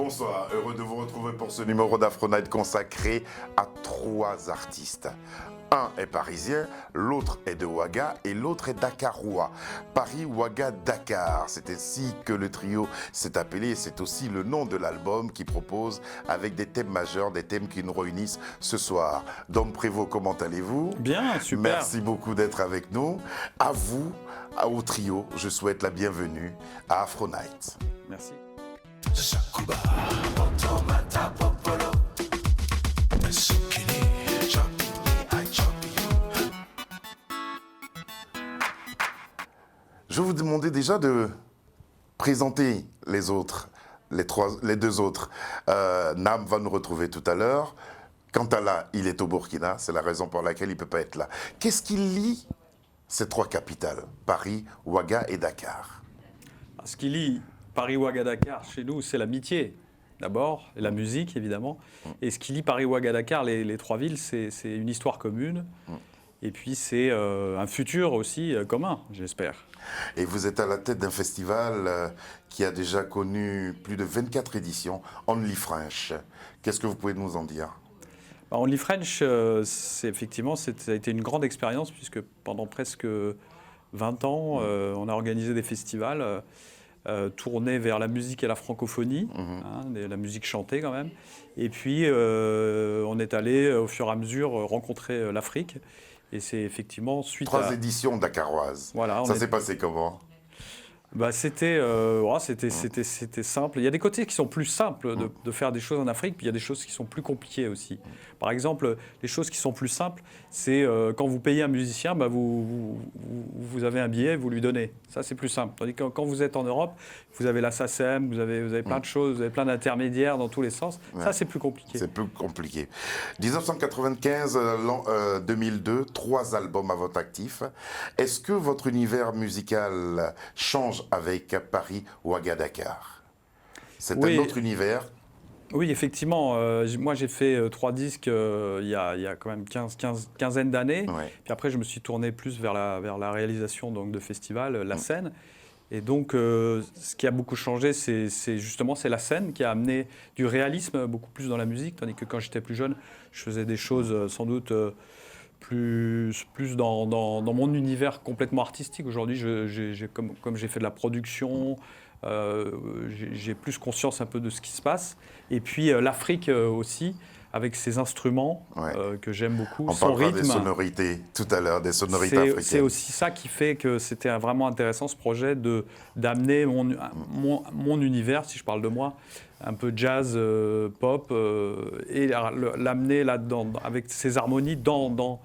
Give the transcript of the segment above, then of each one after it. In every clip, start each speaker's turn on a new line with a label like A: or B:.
A: Bonsoir, heureux de vous retrouver pour ce numéro d'Afro Night consacré à 3 artistes. Un est parisien, l'autre est de Ouaga et l'autre est dakarois. Paris, Ouaga, Dakar. C'est ainsi que le trio s'est appelé. C'est aussi le nom de l'album qui propose avec des thèmes majeurs, des thèmes qui nous réunissent ce soir. Dom Prévost, comment allez-vous?
B: Bien, super.
A: Merci beaucoup d'être avec nous. À vous, au trio, je souhaite la bienvenue à Afro Night.
B: Merci.
A: Je vous demandais déjà de présenter les autres, les deux autres. Nam va nous retrouver tout à l'heure. Kantala, il est au Burkina, c'est la raison pour laquelle il ne peut pas être là. Qu'est-ce qui lie ces 3 capitales, Paris, Ouaga et Dakar?
B: Ce qui lie Paris, Ouaga, Dakar chez nous, c'est l'amitié d'abord, et la musique évidemment. Et ce qui lie Paris, Ouaga, Dakar, les 3 villes, c'est une histoire commune. Et puis c'est un futur aussi commun, j'espère.
A: Et vous êtes à la tête d'un festival qui a déjà connu plus de 24 éditions, Only French. Qu'est-ce que vous pouvez nous en dire?
B: Only French, effectivement, ça a été une grande expérience puisque pendant presque 20 ans, on a organisé des festivals tournés vers la musique et la francophonie, la musique chantée quand même. Et puis, on est allé au fur et à mesure rencontrer l'Afrique. Et c'est effectivement suite
A: 3 éditions dakaroises.
B: Voilà,
A: ça s'est passé comment?
B: C'était simple. Il y a des côtés qui sont plus simples de faire des choses en Afrique, puis il y a des choses qui sont plus compliquées aussi. Par exemple, les choses qui sont plus simples, c'est quand vous payez un musicien, vous avez un billet, vous lui donnez. Ça, c'est plus simple. Tandis que quand vous êtes en Europe, vous avez la SACEM, vous avez plein de choses, vous avez plein d'intermédiaires dans tous les sens. Ouais. Ça, c'est plus compliqué.
A: C'est plus compliqué. 1995-2002, 3 albums à votre actif. Est-ce que votre univers musical change avec Paris, Ouaga, Dakar? C'est un autre univers.
B: Oui, effectivement. Moi, j'ai fait 3 disques il y a quand même quinzaine d'années. Ouais. Puis après, je me suis tourné plus vers la réalisation donc, de festivals, la scène. Et donc, ce qui a beaucoup changé, c'est la scène qui a amené du réalisme beaucoup plus dans la musique. Tandis que quand j'étais plus jeune, je faisais des choses sans doute plus dans mon univers complètement artistique. Aujourd'hui, comme j'ai fait de la production, j'ai plus conscience un peu de ce qui se passe. Et puis l'Afrique aussi, avec ses instruments que j'aime beaucoup, son rythme.
A: On parlera des sonorités tout à l'heure, des sonorités africaines.
B: C'est aussi ça qui fait que c'était vraiment intéressant ce projet d'amener mon univers, si je parle de moi, un peu jazz, pop, et l'amener là-dedans, avec ses harmonies dans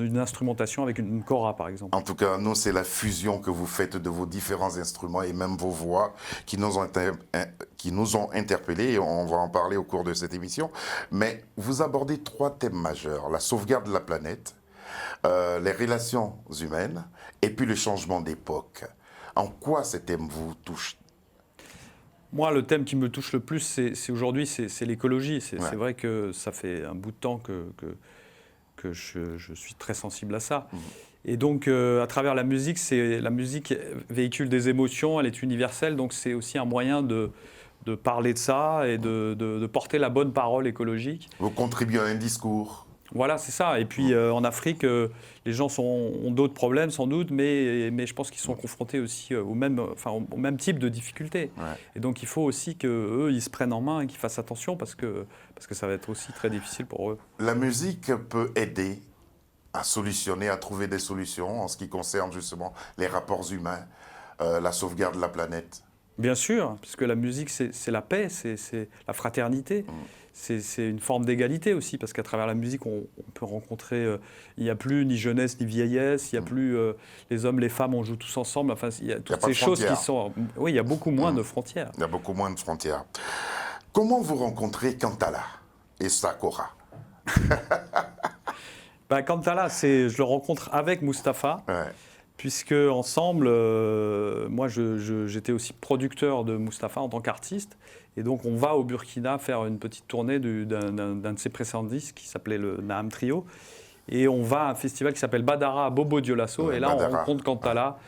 B: une instrumentation avec une kora, par exemple.
A: En tout cas, nous, c'est la fusion que vous faites de vos différents instruments et même vos voix qui nous ont interpellés, et on va en parler au cours de cette émission. Mais vous abordez 3 thèmes majeurs: la sauvegarde de la planète, les relations humaines et puis le changement d'époque. En quoi ces thèmes vous touchent?
B: Moi, le thème qui me touche le plus, c'est aujourd'hui, c'est l'écologie. C'est vrai que ça fait un bout de temps que je suis très sensible à ça. Et donc, à travers la musique véhicule des émotions, elle est universelle, donc c'est aussi un moyen de parler de ça et de porter la bonne parole écologique.
A: Vous contribuez à un discours.
B: Voilà, c'est ça. Et puis, en Afrique, les gens ont d'autres problèmes, sans doute, mais je pense qu'ils sont confrontés aussi au même type de difficultés. Ouais. Et donc, il faut aussi qu'eux, ils se prennent en main et qu'ils fassent attention parce que ça va être aussi très difficile pour eux.
A: La musique peut aider à solutionner, à trouver des solutions en ce qui concerne justement les rapports humains, la sauvegarde de la planète.
B: Bien sûr, puisque la musique, c'est la paix, c'est la fraternité. C'est une forme d'égalité aussi, parce qu'à travers la musique, on peut rencontrer, il n'y a plus ni jeunesse ni vieillesse, il n'y a plus les hommes, les femmes, on joue tous ensemble. Enfin, il y a toutes ces choses qui sont... Oui, il y a beaucoup moins de frontières.
A: Il y a beaucoup moins de frontières. Comment vous rencontrez Kantala et Sakora?
B: Kantala, je le rencontre avec Mustapha. Ouais. Puisque ensemble, moi j'étais aussi producteur de Mustapha en tant qu'artiste. Et donc on va au Burkina faire une petite tournée d'un de ses précédents disques qui s'appelait le Naham Trio. Et on va à un festival qui s'appelle Badara à Bobo Dioulasso. Et là on rencontre Kantala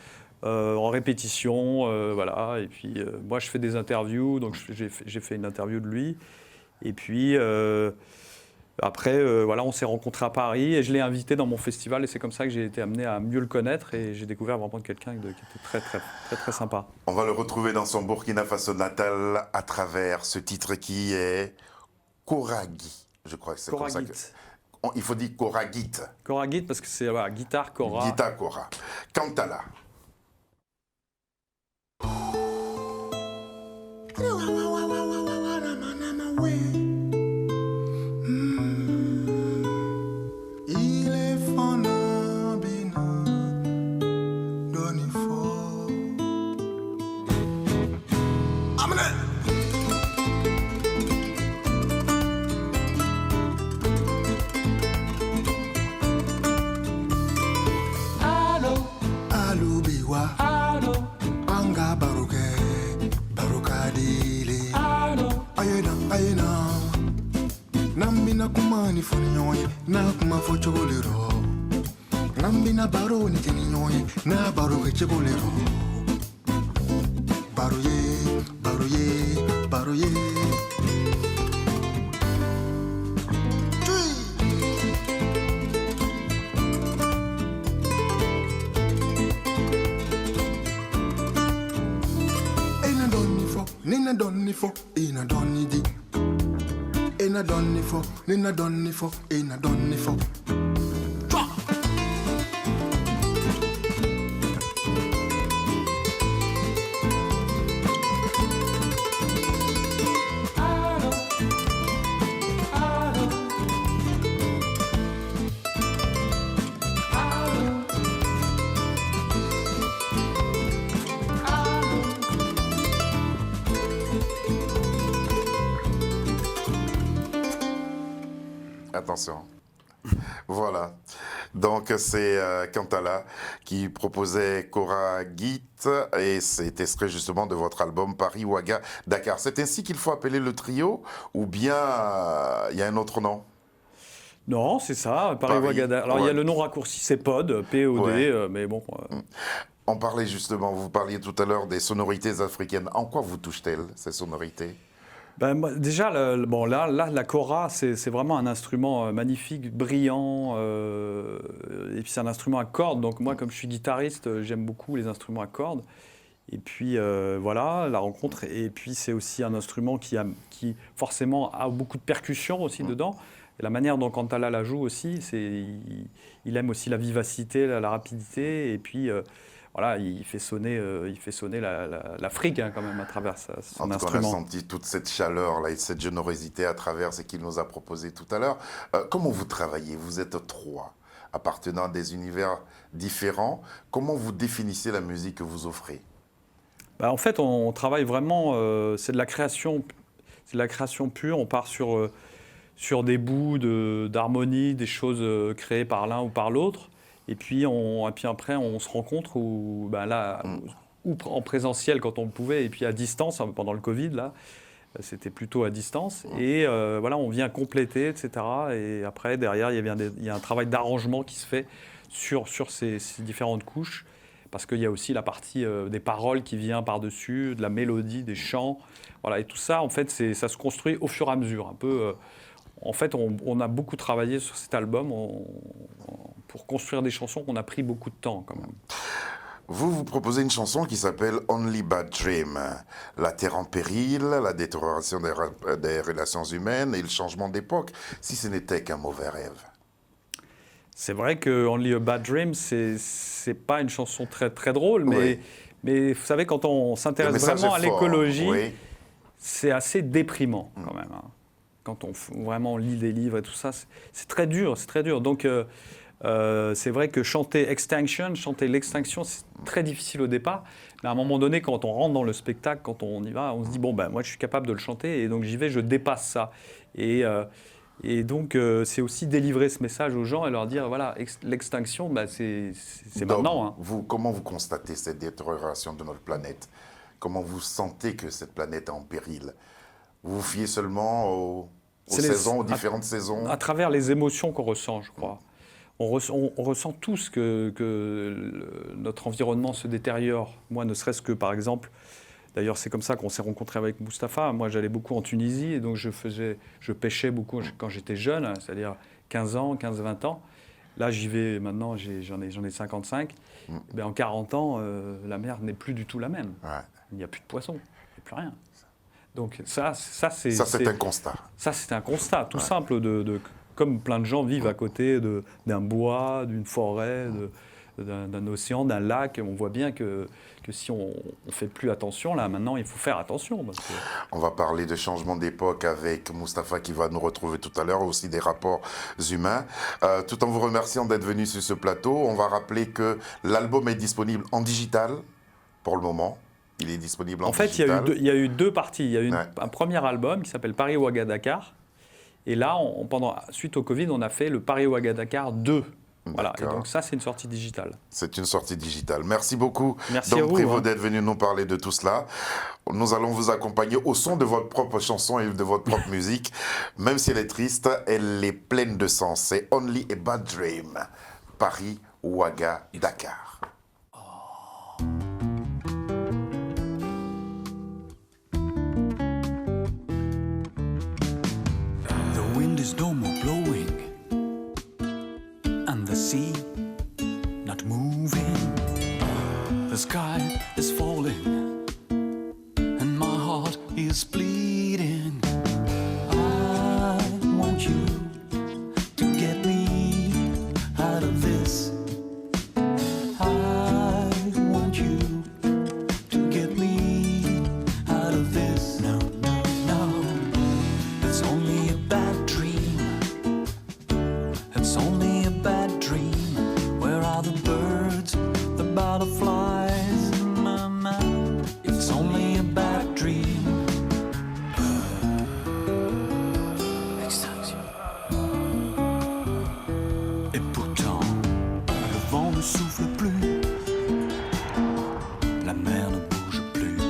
B: en répétition, voilà. Et puis moi, je fais des interviews, donc j'ai fait une interview de lui. Et puis après, voilà, on s'est rencontrés à Paris et je l'ai invité dans mon festival. Et c'est comme ça que j'ai été amené à mieux le connaître et j'ai découvert vraiment quelqu'un qui était très, très, très, très sympa.
A: On va le retrouver dans son Burkina Faso natal à travers ce titre qui est Koragui. Je crois que c'est comme ça que... Il faut dire Koragit.
B: Koragit parce que c'est voilà, guitare, kora.
A: Guitare, kora. Kantala.
C: Nambina kumani foni nyoye na kuma fo chokolero Nambina baro ni tini nyoye na baro ke chokolero Baro ye, baro ye, baro ye Ina donni fo, nina donni fo, ina donni di Ina donni fo, nina donni fo, ina donni fo.
A: Attention. Voilà. Donc c'est Kantala qui proposait Koragit et c'est extrait justement de votre album Paris, Ouaga, Dakar. C'est ainsi qu'il faut appeler le trio ou bien il y a un autre nom?
B: Non, c'est ça, Paris, Ouaga, Dakar. Alors il y a le nom raccourci, c'est POD, P-O-D, mais bon...
A: On parlait justement, vous parliez tout à l'heure des sonorités africaines. En quoi vous touchent-elles, ces sonorités?
B: Ben, déjà, la kora, c'est vraiment un instrument magnifique, brillant, et puis c'est un instrument à cordes. Donc moi, comme je suis guitariste, j'aime beaucoup les instruments à cordes. Et puis voilà, la rencontre. Et puis c'est aussi un instrument qui forcément a beaucoup de percussions aussi dedans. Et la manière dont Kantala la joue aussi, il aime aussi la vivacité, la rapidité. Et puis voilà, il fait sonner l'Afrique quand même à travers son instrument.
A: On a senti toute cette chaleur là, et cette générosité à travers ce qu'il nous a proposé tout à l'heure. Comment vous travaillez? Vous êtes trois, appartenant à des univers différents. Comment vous définissez la musique que vous offrez?
B: En fait, on travaille vraiment, c'est de la création pure. On part sur des bouts d'harmonie, des choses créées par l'un ou par l'autre. Et puis après, on se rencontre ou en présentiel quand on le pouvait, et puis à distance, pendant le Covid, là, c'était plutôt à distance. Et voilà, on vient compléter, etc. Et après, derrière, il y a un travail d'arrangement qui se fait sur ces différentes couches, parce qu'il y a aussi la partie des paroles qui vient par-dessus, de la mélodie, des chants. Voilà, et tout ça, en fait, ça se construit au fur et à mesure, un peu... En fait, on a beaucoup travaillé sur cet album pour construire des chansons qu'on a pris beaucoup de temps quand même.
A: Vous proposez une chanson qui s'appelle Only Bad Dream. La terre en péril, la détérioration des relations humaines et le changement d'époque, si ce n'était qu'un mauvais rêve.
B: C'est vrai que Only a Bad Dream, c'est pas une chanson très, très drôle, mais vous savez, quand on s'intéresse vraiment à l'écologie, c'est assez déprimant quand même. Quand on lit des livres et tout ça, c'est très dur, c'est très dur. Donc c'est vrai que chanter l'extinction, c'est très difficile au départ. Mais à un moment donné, quand on rentre dans le spectacle, quand on y va, on se dit, bon, moi je suis capable de le chanter, et donc j'y vais, je dépasse ça. Et donc c'est aussi délivrer ce message aux gens et leur dire, voilà, l'extinction, c'est maintenant.
A: Comment vous constatez cette détérioration de notre planète? Comment vous sentez que cette planète est en péril? Vous vous fiez seulement aux différentes saisons?
B: À travers les émotions qu'on ressent, je crois. on ressent tous que notre environnement se détériore. Moi, ne serait-ce que, par exemple, d'ailleurs, c'est comme ça qu'on s'est rencontrés avec Mustapha. Moi, j'allais beaucoup en Tunisie et donc je pêchais beaucoup quand j'étais jeune, c'est-à-dire 15 ans, 15-20 ans. Là, j'y vais maintenant, j'en ai 55. Ben, en 40 ans, la mer n'est plus du tout la même.
A: Ouais.
B: Il n'y a plus de poissons, il n'y a plus rien. Donc ça c'est
A: un constat.
B: Ça, c'est un constat tout simple comme plein de gens vivent à côté d'un bois, d'une forêt, d'un océan, d'un lac. On voit bien que si on ne fait plus attention, là, maintenant, il faut faire attention. Parce que...
A: On va parler de changement d'époque avec Mustapha qui va nous retrouver tout à l'heure, aussi des rapports humains. Tout en vous remerciant d'être venu sur ce plateau, on va rappeler que l'album est disponible en digital pour le moment. Il est disponible en digital.
B: En fait, il y a eu deux parties. Il y a eu un premier album qui s'appelle Paris-Ouaga-Dakar. Et là, suite au Covid, on a fait le Paris-Ouaga-Dakar 2. Voilà, et donc ça, c'est une sortie digitale.
A: C'est une sortie digitale. Merci beaucoup,
B: Merci à vous,
A: Prévost, d'être venu nous parler de tout cela. Nous allons vous accompagner au son de votre propre chanson et de votre propre musique. Même si elle est triste, elle est pleine de sens. C'est Only a Bad Dream, Paris-Ouaga-Dakar.
D: The wind is no more blowing, and the sea not moving. The sky is falling, and my heart is bleeding. I want you to get me out of this. I want you to get me out of this. No, no, no. It's only a bad dream. It's only a bad dream. Where are the birds, the butterflies, mama? It's only a bad dream. Et pourtant, le vent ne souffle plus, la mer ne bouge plus.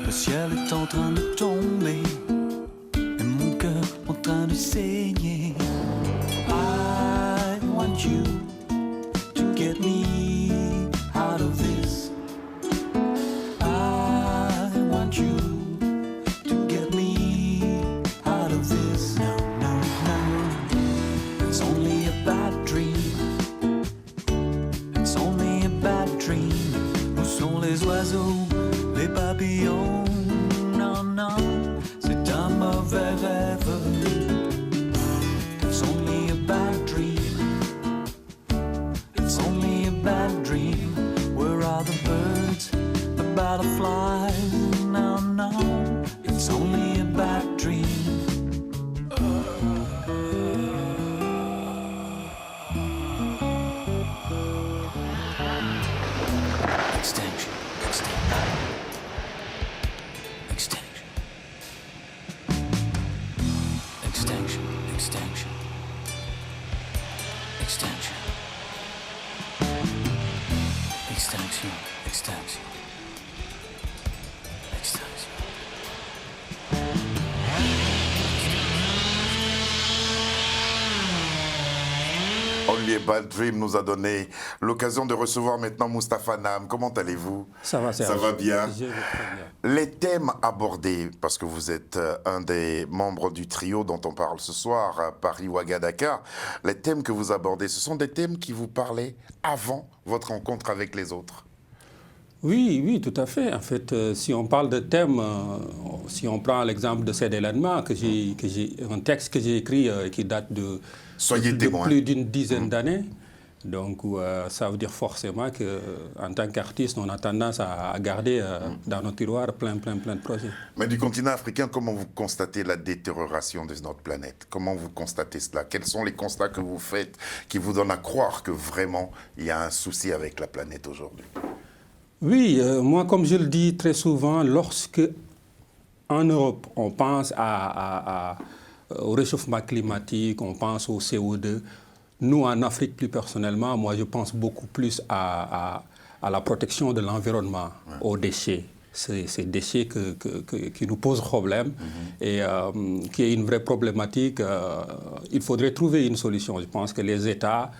D: Le ciel est en train de tomber, et mon cœur en train de saigner. I want you to get me out of this. I want you to get me out of this. No, no, no. It's only a bad dream. It's only a bad dream. Où sont les oiseaux, les papillons? Non, non, c'est un mauvais rêve. It's only a bad dream. It's only a bad dream. Where are the birds, the butterflies? No, no, it's only a bad dream. Extinction, extinction, extinction, extinction, extinction, extinction, extinction, extinction, extinction.
A: Only a Bad Dream nous a donné l'occasion de recevoir maintenant Mustapha Nam. Comment allez-vous?
E: Ça va,
A: Ça va bien.
E: Je vais très bien.
A: Les thèmes abordés, parce que vous êtes un des membres du trio dont on parle ce soir, Paris-Ouaga-Dakar, les thèmes que vous abordez, ce sont des thèmes qui vous parlaient avant votre rencontre avec les autres?
E: Oui, oui, tout à fait. En fait, si on parle de thèmes, si on prend l'exemple de cet événement, un texte que j'ai écrit qui date de plus d'une dizaine d'années. Donc, ça veut dire forcément qu'en tant qu'artiste, on a tendance à garder dans nos tiroirs plein de projets.
A: Mais du continent africain, comment vous constatez la détérioration de notre planète? Comment vous constatez cela? Quels sont les constats que vous faites qui vous donnent à croire que vraiment il y a un souci avec la planète aujourd'hui?
E: Oui, moi, comme je le dis très souvent, lorsque en Europe, on pense au réchauffement climatique, on pense au CO2, nous, en Afrique, plus personnellement, moi, je pense beaucoup plus à la protection de l'environnement, aux déchets. ces déchets qui nous posent problème et qui est une vraie problématique. Il faudrait trouver une solution. Je pense que les États,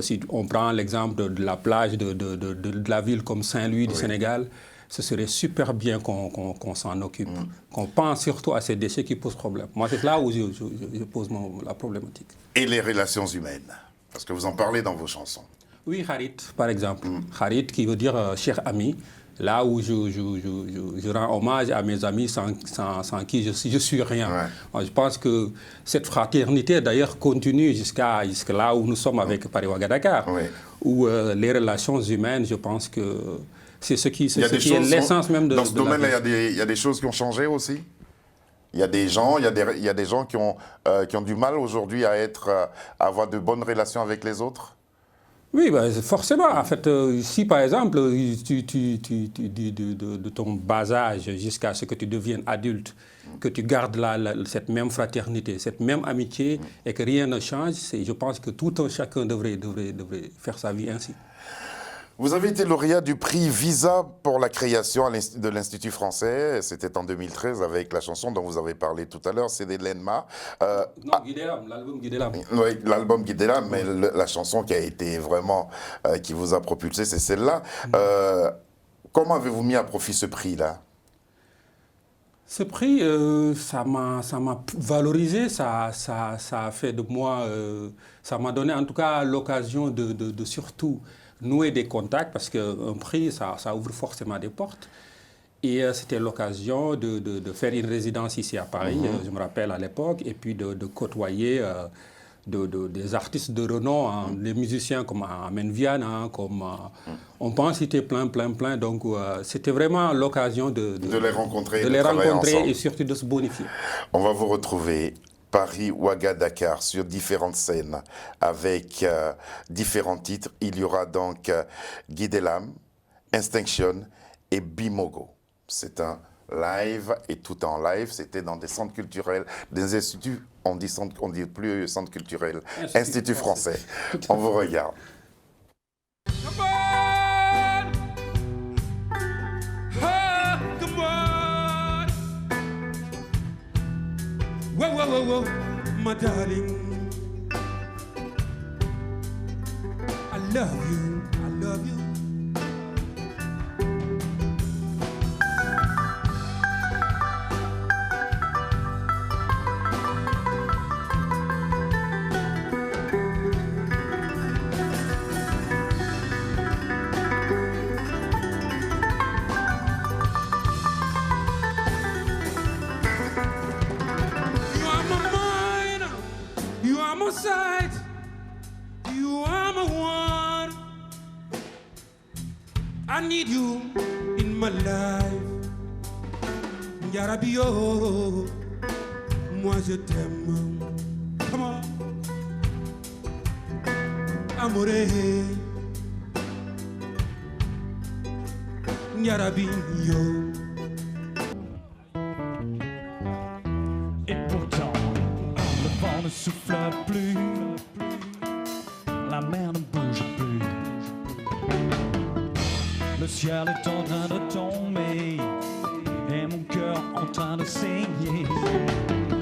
E: si on prend l'exemple de la plage de la ville comme Saint-Louis du Sénégal, ce serait super bien qu'on s'en occupe, qu'on pense surtout à ces déchets qui posent problème. Moi, c'est là où je pose la problématique.
A: Et les relations humaines, parce que vous en parlez dans vos chansons.
E: Oui, Harit, par exemple. Harit, qui veut dire cher ami. Là où je rends hommage à mes amis sans qui je suis rien. Ouais. Moi, je pense que cette fraternité, d'ailleurs, continue jusqu'à là où nous sommes avec Paris Ouaga Dakar, où les relations humaines, je pense que c'est ce qui est l'essence même de.
A: Dans ce domaine-là, il y a des choses qui ont changé aussi. Il y a des gens, il y a des gens qui ont du mal aujourd'hui à avoir de bonnes relations avec les autres.
E: Oui, ben, forcément. En fait, si par exemple, de ton bas âge jusqu'à ce que tu deviennes adulte, que tu gardes cette même fraternité, cette même amitié et que rien ne change, je pense que tout un chacun devrait faire sa vie ainsi.
A: Vous avez été lauréat du prix Visa pour la création de l'Institut français. C'était en 2013 avec la chanson dont vous avez parlé tout à l'heure, c'est d'Elenma.
E: Non, Guidélam, l'album Guidélam.
A: Oui, l'album Guidélam, mais la chanson qui a été vraiment, qui vous a propulsé, c'est celle-là. Comment avez-vous mis à profit ce prix-là?
E: Ce prix, ça m'a valorisé, ça a fait de moi, ça m'a donné en tout cas l'occasion de surtout nouer des contacts, parce qu'un prix, ça ouvre forcément des portes. Et c'était l'occasion de faire une résidence ici à Paris, je me rappelle à l'époque, et puis de côtoyer des artistes de renom, des musiciens comme Amen Viana, comme on peut en citer plein. Donc c'était vraiment l'occasion de
A: les rencontrer,
E: et surtout de se bonifier.
A: On va vous retrouver Paris Ouaga Dakar sur différentes scènes avec différents titres. Il y aura donc Guidélam, Instinction et Bimogo. C'est un live et tout en live. C'était dans des centres culturels, des instituts. On dit plus centre culturel, Institut français. On vous regarde.
F: Whoa, whoa, whoa, whoa, my darling. I love you, I love you. Side, you are my one. I need you in my life. Yarabio, moi je t'aime. Come on, amore. Yarabio.
G: Et pourtant, le vent ne souffle plus, la mer ne bouge plus. Le ciel est en train de tomber et mon cœur en train de saigner.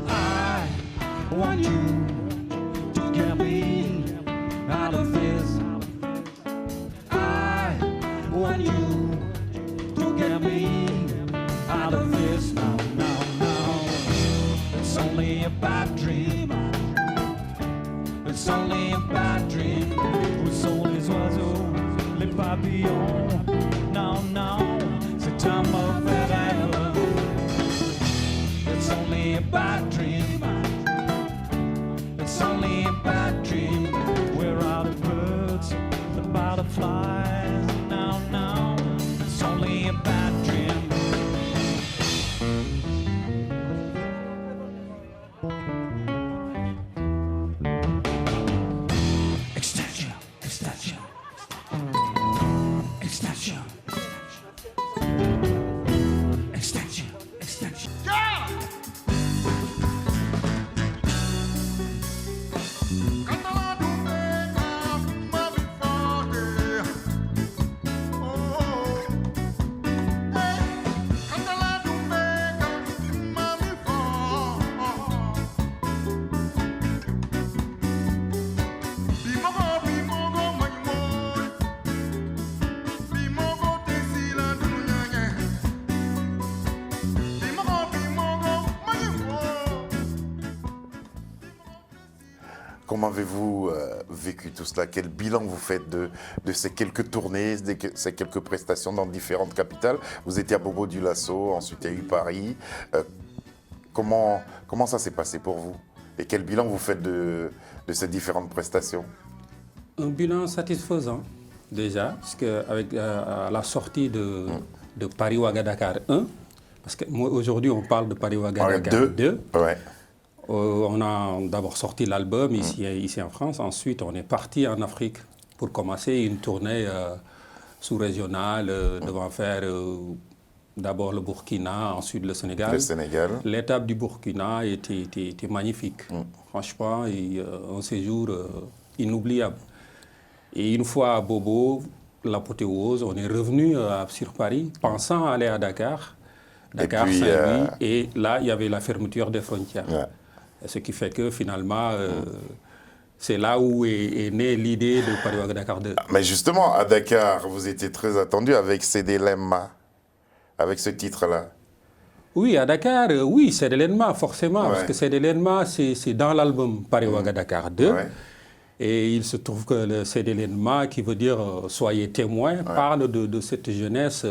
G: I want you to get me out of this. I want you to get me out of this now. It's only a bad dream. It's only a bad dream. Où sont les oiseaux, les papillons? Non, c'est un mauvais rêve. It's only a bad dream. It's only a bad dream. Where are the birds, the butterflies? No, it's only a bad dream.
A: Comment avez-vous vécu tout cela? Quel bilan vous faites de ces quelques tournées, de ces quelques prestations dans différentes capitales? Vous étiez à Bobo-Dioulasso, ensuite il y a eu Paris. Comment ça s'est passé pour vous? Et quel bilan vous faites de ces différentes prestations?
E: Un bilan satisfaisant, déjà, parce qu'avec la sortie de Paris-Ouaga-Dakar 1, parce qu'aujourd'hui on parle de Paris-Ouaga-Dakar 2,
A: ouais.
E: On a d'abord sorti l'album ici en France, ensuite on est parti en Afrique pour commencer une tournée sous-régionale, devant faire d'abord le Burkina, ensuite le Sénégal.
A: Le Sénégal.
E: L'étape du Burkina était magnifique, franchement, un séjour inoubliable. Et une fois à Bobo, l'apothéose, on est revenu sur Paris, pensant aller à Dakar, Saint-Louis, et là il y avait la fermeture des frontières. Ouais. Ce qui fait que finalement, c'est là où est née l'idée de Paris-Ouaga-Dakar 2.
A: Mais justement, à Dakar, vous étiez très attendu avec Cédé Lemma, avec ce titre-là.
E: Oui, à Dakar, oui, Cédé Lemma, forcément, parce que Cédé Lemma, c'est dans l'album Paris-Ouaga-Dakar 2. Ouais. Et il se trouve que le Cédé Lemma, qui veut dire « soyez témoins », parle de cette jeunesse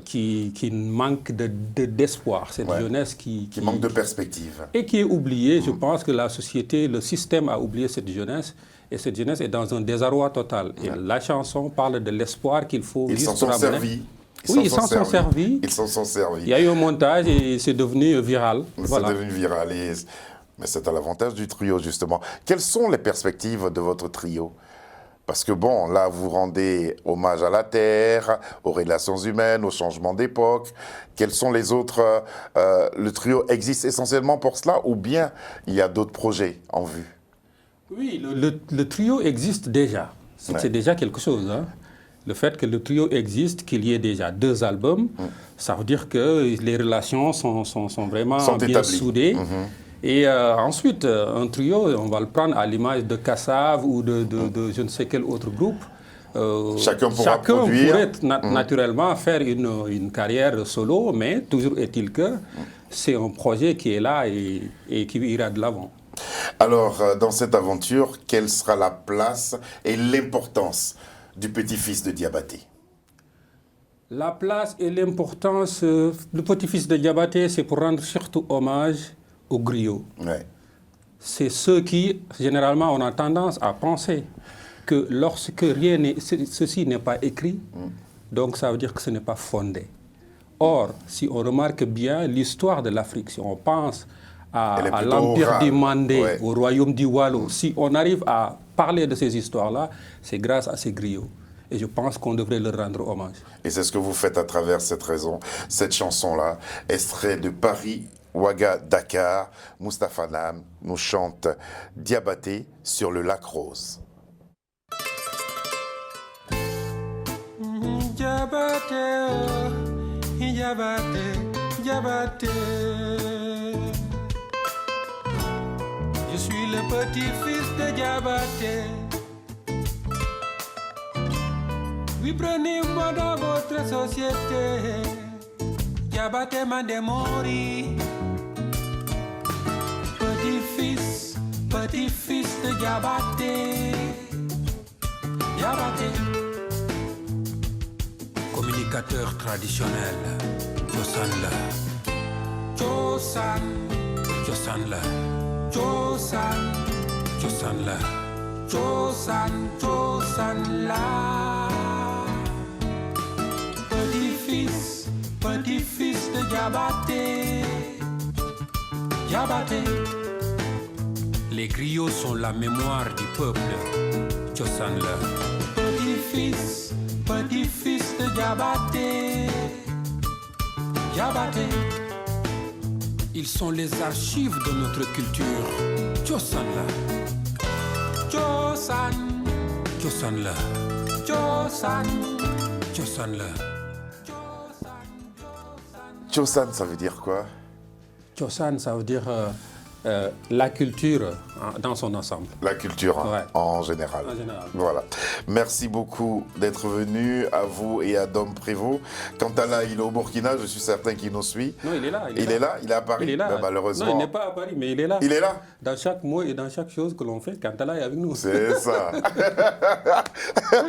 E: qui manque d'espoir, cette jeunesse qui
A: manque de perspective.
E: Et qui est oubliée. Je pense que la société, le système a oublié cette jeunesse, et cette jeunesse est dans un désarroi total. Et la chanson parle de l'espoir qu'il faut
A: Ils s'en sont servis.
E: Ils s'en sont servis.
A: Ils s'en sont servis.
E: Il y a eu un montage et c'est devenu viral.
A: C'est devenu viral. Mais c'est à l'avantage du trio, justement. Quelles sont les perspectives de votre trio? Parce que bon, là, vous rendez hommage à la terre, aux relations humaines, au changement d'époque. Quels sont les autres le trio existe essentiellement pour cela, ou bien il y a d'autres projets en vue?
E: Oui, le trio existe déjà. C'est déjà quelque chose. Hein. Le fait que le trio existe, qu'il y ait déjà 2 albums, ça veut dire que les relations sont vraiment bien soudées. Et ensuite, un trio, on va le prendre à l'image de Kassav ou de je ne sais quel autre groupe.
A: Chacun pourrait
E: naturellement faire une carrière solo, mais toujours est-il que c'est un projet qui est là et qui ira de l'avant.
A: Alors, dans cette aventure, quelle sera la place et l'importance du petit-fils de Diabaté?
E: La place et l'importance du petit-fils de Diabaté, c'est pour rendre surtout hommage aux griots. Ouais. C'est ceux qui, généralement, on a tendance à penser que lorsque ceci n'est pas écrit, donc ça veut dire que ce n'est pas fondé. Or, si on remarque bien l'histoire de l'Afrique, si on pense à l'Empire du Mandé, au royaume du Wallo, si on arrive à parler de ces histoires-là, c'est grâce à ces griots. Et je pense qu'on devrait leur rendre hommage.
A: Et c'est ce que vous faites à travers cette chanson-là, extrait de Paris-Ouaga-Dakar. Moustapha Nam nous chante Diabaté sur le lac Rose.
F: Diabaté, Diabaté, Diabaté. Je suis le petit-fils de Diabaté. Oui, prenez-moi dans votre société. Diabaté m'a démori. Petit-fils de Diabaté. Diabaté.
H: Communicateur traditionnel, Chosan la.
F: Chosan.
H: Chosan la.
F: Chosan.
H: Chosan la.
F: Chosan, Chosan la. Petit-fils de Diabaté. Diabaté.
H: Les griots sont la mémoire du peuple, Chosan la.
F: Petit-fils de Diabaté. Diabaté.
H: Ils sont les archives de notre culture, Chosan la.
F: Chosan.
H: Chosan la.
F: Chosan.
H: Chosan la.
A: Chosan, ça veut dire quoi?
E: Chosan, ça veut dire la culture dans son ensemble.
A: La culture en général.
E: En général.
A: Voilà. Merci beaucoup d'être venu, à vous et à Dom Prévost. Quant à là, il est au Burkina, je suis certain qu'il nous suit.
E: Non, il est là.
A: Il est là, il est à Paris.
E: Il est là.
A: Ben, malheureusement.
E: Non, il n'est pas à Paris, mais il est là.
A: Il est là.
E: Dans chaque mot et dans chaque chose que l'on fait, Kantala est avec nous.
A: C'est ça.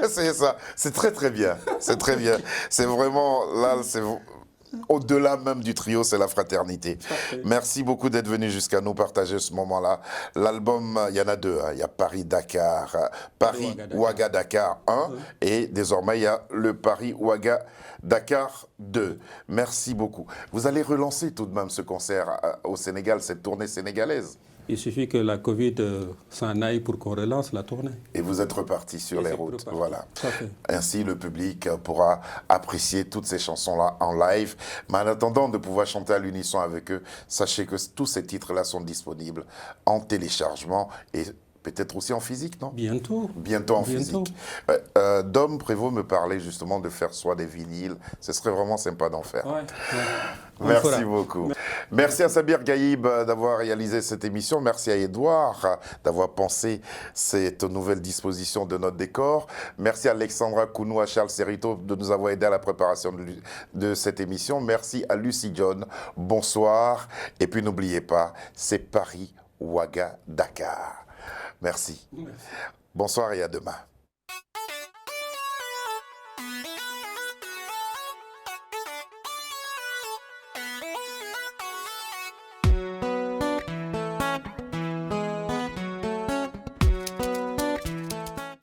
A: C'est ça. C'est très très bien. C'est très bien. C'est vraiment, là, c'est au-delà même du trio, c'est la fraternité. Merci beaucoup d'être venu jusqu'à nous partager ce moment-là. L'album, il y en a deux. Il y a Paris-Dakar, Paris-Ouaga-Dakar 1. Et désormais, il y a le Paris-Ouaga-Dakar 2. Merci beaucoup. Vous allez relancer tout de même ce concert au Sénégal, cette tournée sénégalaise.
E: Il suffit que la Covid s'en aille pour qu'on relance la tournée.
A: Et vous êtes reparti sur les routes. Voilà. Ainsi, le public pourra apprécier toutes ces chansons-là en live. Mais en attendant de pouvoir chanter à l'unisson avec eux, sachez que tous ces titres-là sont disponibles en téléchargement et peut-être aussi en physique, non?
E: Bientôt.
A: Bientôt en physique. Dom Prévost me parlait justement de faire soit des vinyles. Ce serait vraiment sympa d'en faire. Merci beaucoup. Merci à Sabir Gaïb d'avoir réalisé cette émission. Merci à Edouard d'avoir pensé cette nouvelle disposition de notre décor. Merci à Alexandra Kounou, à Charles Serrito de nous avoir aidé à la préparation de cette émission. Merci à Lucie John. Bonsoir. Et puis n'oubliez pas, c'est Paris-Ouaga-Dakar. Merci. Bonsoir et à demain.